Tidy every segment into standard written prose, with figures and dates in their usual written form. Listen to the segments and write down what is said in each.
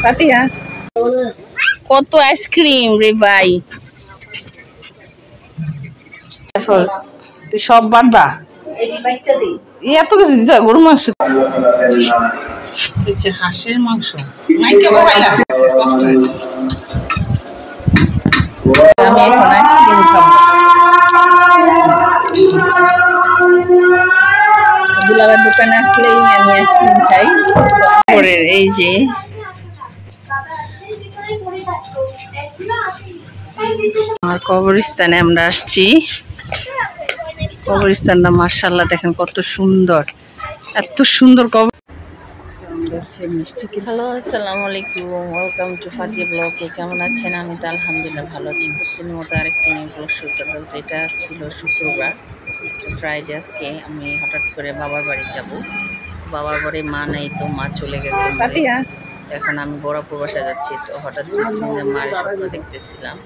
পাতিয়া কত আইসক্রিম রে ভাই সব বাটবা এত কিছু দিতে গরু মাংস হাঁসের মাংস আমি এখন আইসক্রিম খাবো দুলাবার দোকানে আসলেই আমি আইসক্রিম খাই এই যে আর কবরস্থানে আমরা আসছি কবরস্থানটা মাশাআল্লাহ দেখেন কত সুন্দর এত সুন্দর কবর হ্যালো আসসালামু আলাইকুম ওয়েলকাম টু ফাতিয়া ব্লগে কেমন আছেন আমি তো আলহামদুলিল্লাহ ভালো আছি প্রতিদিনের মতো আরেকটি নিউ ব্লগ শুরু করলাম তো এটা ছিল শুক্রবার ফ্রাইডে আজকে আমি হঠাৎ করে বাবার বাড়ি যাব বাবার বাড়ি মা নাই তো মা চলে গেছে এখন আমি বড়াপুর বাসায় যাচ্ছি তো হঠাৎ প্রতিদিন মায়ের স্বপ্ন দেখতেছিলাম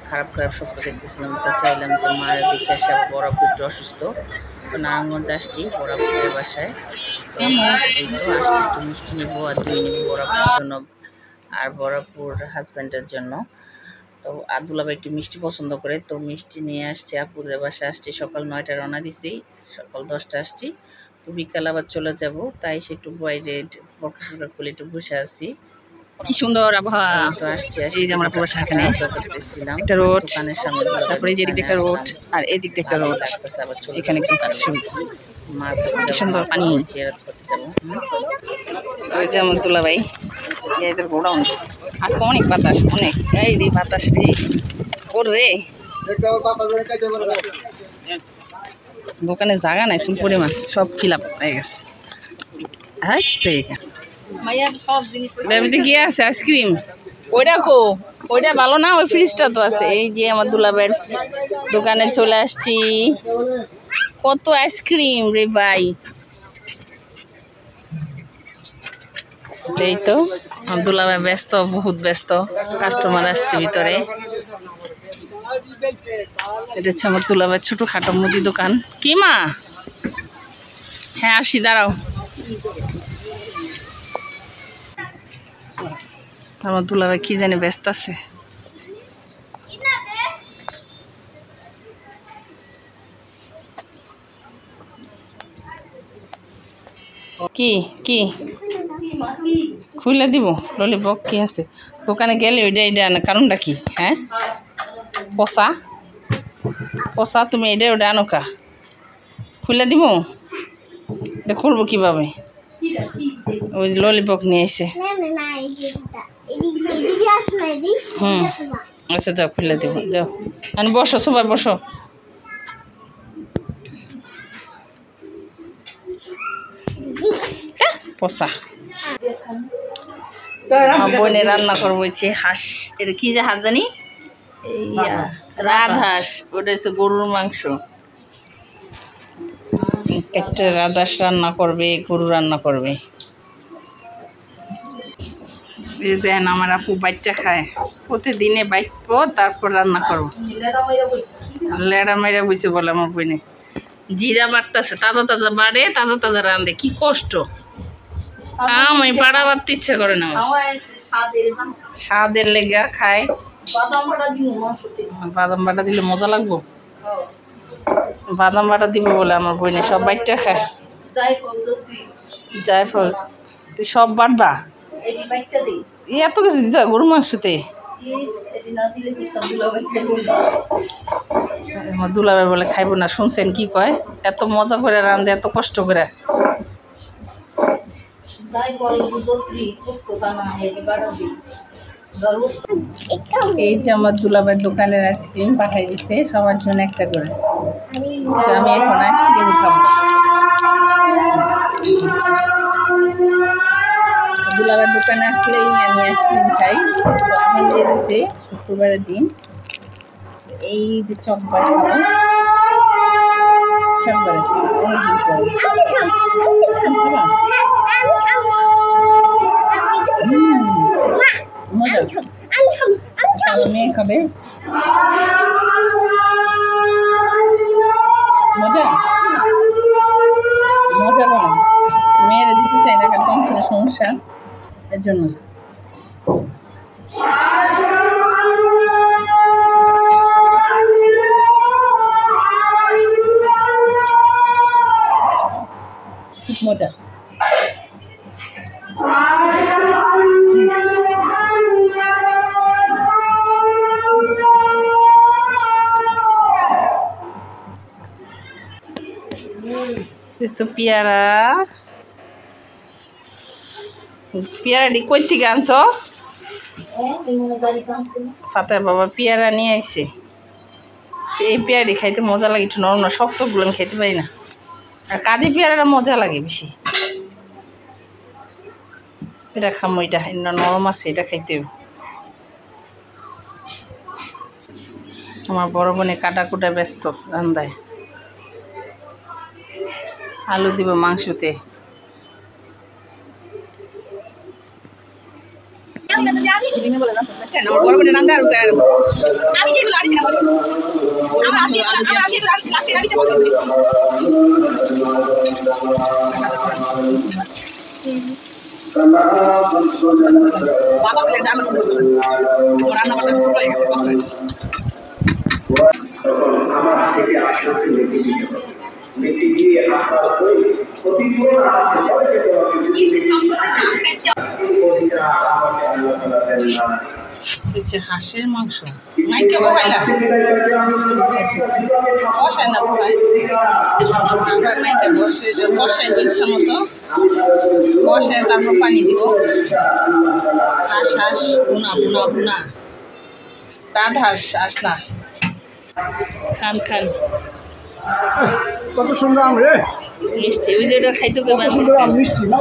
খারাপ স্বপ্ন দেখতেছিলাম তো চাইলাম যে মায়ের দেখে আসে বড়াপুর একটু অসুস্থ তো নারায়ণগঞ্জ আসছি বড়াপুরের বাসায় তো এই তো আসছি একটু মিষ্টি নেবো আর দই নেবো বড়াপুরের জন্য আর বড়াপুর হাজব্যান্ডের জন্য তো দুলাভাই একটু মিষ্টি পছন্দ করে তো মিষ্টি নিয়ে আসছি আপুদের বাসায় আসছি সকাল 9টায় রওনা দিছি সকাল 10টা আসছি তো বিকাল আবার চলে যাব তাই সে একটু বাইরে বরকা খুলে একটু বসে আছি কি সুন্দর আবহাওয়া তো আসছি এই যে আমরা বাসা এখানে করতেছিলাম একটা রোড দোকানের সামনে তারপরে এই যে দিকে একটা রোড আর এই দিকে একটা রোড এখানে একটু কাজ সুবিধা মার কাছে সুন্দর পানি জিয়ারত করতে যাব ওই যে আমার দুলাভাই এই যে গোডাউন আজকে অনেক বাতাস অনেক এই রে বাতাস রে ওরে দোকানে জায়গা নাই শুন পরিমাণ সব ফিল আপ হয়ে গেছে হ্যাঁ ঠিক আছে কি আছে আইসক্রিম ওইটা ওইটা ভালো না ওই ফ্রিজটা তো আছে এই যে আমার দুলাভাইয়ের দোকানে চলে আসছি কত আইসক্রিম রে ভাই এই তো আমার দুলাভাই ব্যস্ত বহুত ব্যস্ত কাস্টমার আসছে ভিতরে এটা হচ্ছে আমার দুলাভাইয়ের ছোটখাটো মুদি দোকান কি মা হ্যাঁ আসি দাঁড়াও আমার দুলাভাই কি জানি ব্যস্ত আছে কি কি খুলে দিব ললিপপ কি আছে দোকানে গেলে ওইটা এটা আনা কারণটা কি হ্যাঁ পচা পচা তুমি এটা ওটা আনো কা খুলে দিব এটা খুলবো কিভাবে ওই ললিপপ নিয়ে এসে আচ্ছা যাও খুলে দিব যাও আমি বসো সবাই বসো পচা বোনে রান্না করবো হাঁস এটা কি যে হাঁস জানি রাজহাঁস ওটা হচ্ছে গরুর মাংস একটা রাজহাঁস রান্না করবে গরু রান্না করবে দেন আমার আপু বাইটটা খায় প্রতিদিনে বাইটবো তারপর রান্না করবো লেড়া মেরা বইছে বলে আমার বোনে জিরা বাড়তেছে তাজা তাজা বাড়ে তাজা তাজা রান্ধে কি কষ্ট আমি পাড়া বাড়তে ইচ্ছা করে না স্বাদের লেগা খায় বাদাম বাটা দিলে মজা লাগবো বাদাম বাটা দিব বলে আমার বোনে সব বাইটটা খায় জায়ফল সব বাটবা এত কিছু দিতে গরু মাংসতে আমার দুলাভাই বলে খাইব না শুনছেন কি কয় এত মজা করে রান্ধে এত কষ্ট করে এই যে আমার দুলাভাইয়ের দোকানের আইসক্রিম পাঠাই দিছে সবার জন্য একটা করে আমি এখন আইসক্রিম খাবো দুলাভাইয়ের দোকানে আসলেই আমি আইসক্রিম খাই তো আমি দিয়ে দিছি শুক্রবারের দিন এই যে চকবার খাবো চকবার আছে অনেকদিন পরে মেয়ে খাবে মজা মজা বলো মেয়েরা দিতে চাই না কারণ কম ছিল সমস্যা এর জন্য মজা। তো পেয়ারা পেয়ারাটি কই থেকে আনছো? ফাতের বাবা পেয়ারা নিয়ে আইছে। এই পেয়ারাটি খাইতে মজা লাগে, একটু নরম না, শক্তগুলো আমি খাইতে পারি না। আর কাজী পেয়ারাটা মজা লাগে বেশি। এটা খামো, এটা নরম আছে, এটা খাইতে। আমার বড় বোনে কাটা কুটা ব্যস্ত রান্দায়। আলু দিব মাংসতে। হাঁসের মাংস মাইকে বহাইলাম, বসায় না বহাই, মাইকে বসে বসায় ইচ্ছা মতো বসায়, তারপর পানি দিব। হাঁস হাঁস বুনা বুনা বুনা, রাত হাঁস হাঁস না। খান খান, কত সুন্দর আম রে, মিষ্টি। ওই যে ওটা খাইতে মিষ্টি না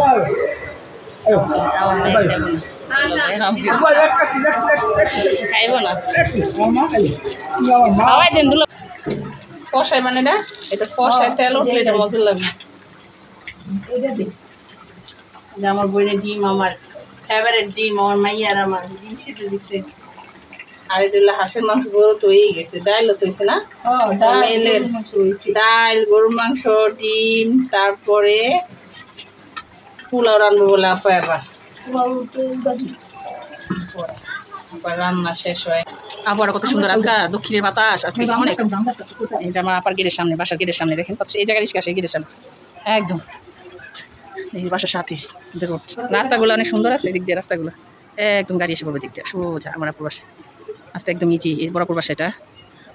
খাইব না, খাওয়াই দেন দুলা। কষাই মানে না, এটা কষায় তেল উঠলে এটা মজা লাগবে। আমার বইনে ডিম, আমার ফেভারিট ডিম, আমার মাইয়ার আমার ডিম সিদ্ধ দিচ্ছে। আর এটা হাঁসের মাংস, গরু তো হয়েই গেছে, ডাইলও তো হয়েছে না, ডাল, গরুর মাংস, ডিম, তারপরে পোলাও রান্নবো বলে আপা। আবার রান্না শেষ হয়। আবার কত সুন্দর আজকে দক্ষিণের বাতাস, আজকে অনেক। এটা আমার আপার গেটের সামনে, বাসার গেটের সামনে, দেখেন কত এই জায়গায় রিস্কা, সেই গেটের সামনে একদম এই বাসার সাথে রোড। রাস্তাগুলো অনেক সুন্দর আছে, এদিক দিয়ে রাস্তাগুলো একদম গাড়ি এসে পড়বে দিক দিয়ে সোজা আমার আপুর বাসা। আস্তে একদম নিচে এই বড় বাসা এটা।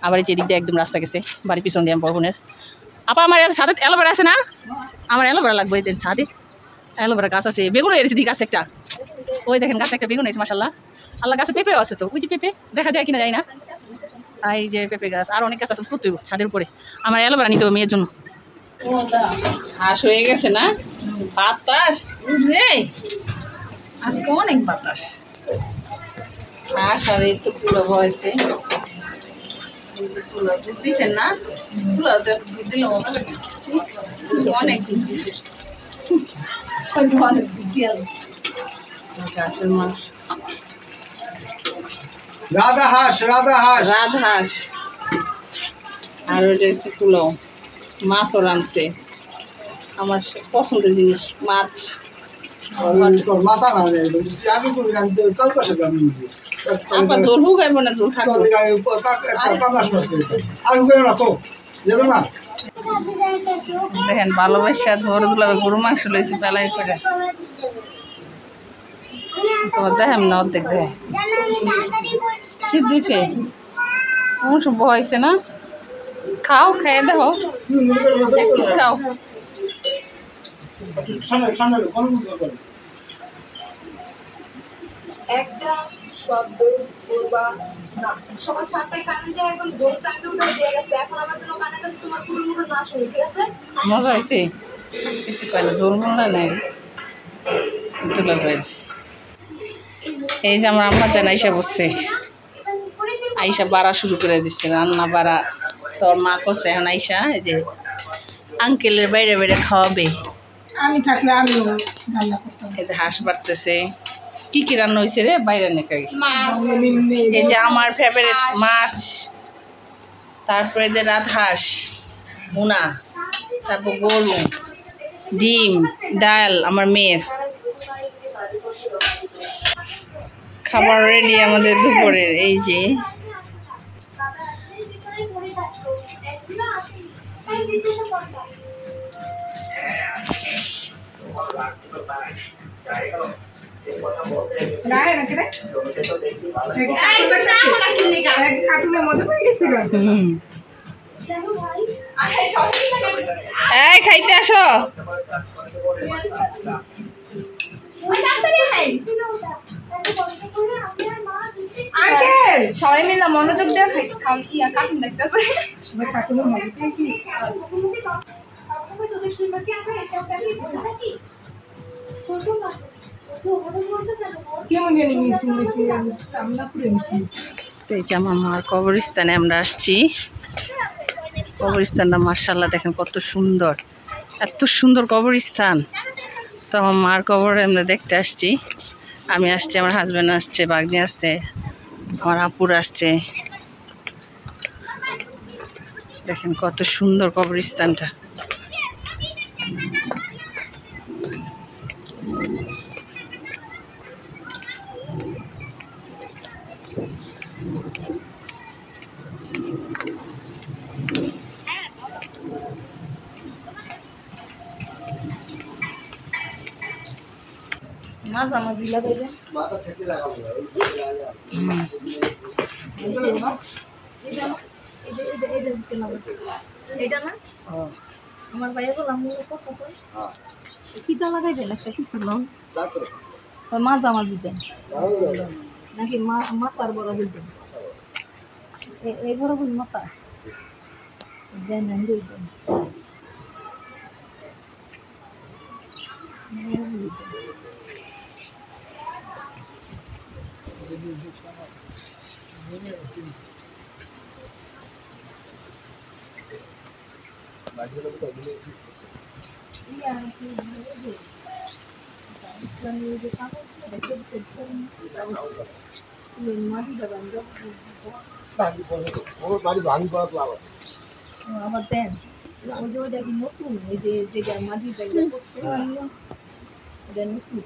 আবার এই যে এদিক দিয়ে একদম রাস্তা গেছে বাড়ির পিছন দিয়ে বড় বোনের। আপা আমার ছাদে অ্যালোভেরা আছে না? আমার অ্যালোভেরা লাগবে, এই ছাদে অ্যালোভেরা গাছ আছে, বেগুন এসেছে দিকে গাছ একটা, ওই দেখেন গাছে একটা বেগুন হয়েছে মাশাআল্লাহ। আল্লাহ গাছে পেঁপেও আছে, তো ওই যে পেঁপে দেখা যায় কিনা যায় না, এই যে পেঁপে গাছ আর অনেক গাছ আছে প্রত্যেক ছাদের উপরে। আমার অ্যালোভেরা নিতে হবে মেয়ের জন্য। হাঁস হয়ে গেছে না, বাতাস রে আজকে অনেক বাতাস। হাঁস আর এই তো পুরো হয়েছে, দুধ দিচ্ছেন না, দুধ দিলে মজা লাগে, অনেক দুধ দিচ্ছে। হাঁসের মাংস, রাধা হাঁস, রাধা হাঁস, রাধা হাঁস। আর ওইটা হচ্ছে পোলাও, মাছও রাঁধছে, আমার পছন্দের জিনিস মাছ। আপা ঝোল হুগাইব না, ঝোল থাকবে দেখেন। ভালোবাসা ধরে দিলাম, গরু মাংস লইছি পেলাই করে, তোমার দেখেন না অর্ধেক দেখে সিদ্ধ হয়েছে, মৌসুম বহাইছে না। খাও, খেয়ে দেখো, এক পিস খাও। একটা শব্দ করবা না, সকাল 7টায় কানে যায়, একদম ভোর 4টে উঠে দিয়ে গেছে, এখন আমার জন্য কানের কাছে তোমার পুরো না শুনি, ঠিক আছে? মজা হয়েছে, কিছু কয় না, জোর মনে নেই তোলা হয়েছে। এই যে আমার আম্মা জান আইসা বসছে, আইসা বাড়া শুরু করে দিচ্ছে, রান্না বাড়া। তোর মা করছে এখন আইসা, এই যে আঙ্কেলের বাইরে বাইরে খাওয়াবে। আমি থাকলে আমিও রান্না করতাম। এই যে হাঁস বাড়তেছে, কি কি রান্না হয়েছে রে বাইরে নাকি? এই যে আমার ফেভারিট মাছ, তারপরে যে রাত হাঁস ভুনা, তারপর গরু, ডিম, ডাল আমার মেয়ের। খাবার রেডি আমাদের দুপুরের, এই যে এই খাইতে আসো। সবাই মিলে মনোযোগ দিয়ে কার্টুন দেখতেছে। এই যে আমার মার কবরস্থানে আমরা আসছি। কবরস্থানটা মার্শাল্লাহ দেখেন কত সুন্দর, এত সুন্দর কবরস্থান। তো আমার মার কবরে আমরা দেখতে আসছি। আমি আসছি, আমার হাজব্যান্ড আসছে, বাগনি আসছে, আমার আপুর আসছে। দেখেন কত সুন্দর কবরস্থানটা। মাঝামাঝি লাগাইবে এটা না আমার ভাইয়া বললাম কিটা লাগাই দেন একটা কিছু লন মাঝামাঝি দেন নাকি মাথার বড় হইতেন এই বড় হইল মাথা দেন দেন আবার দেন ওই যে ওইটা কি নতুন ওই যে যেটা মাটি জায়গা করছে এটা নতুন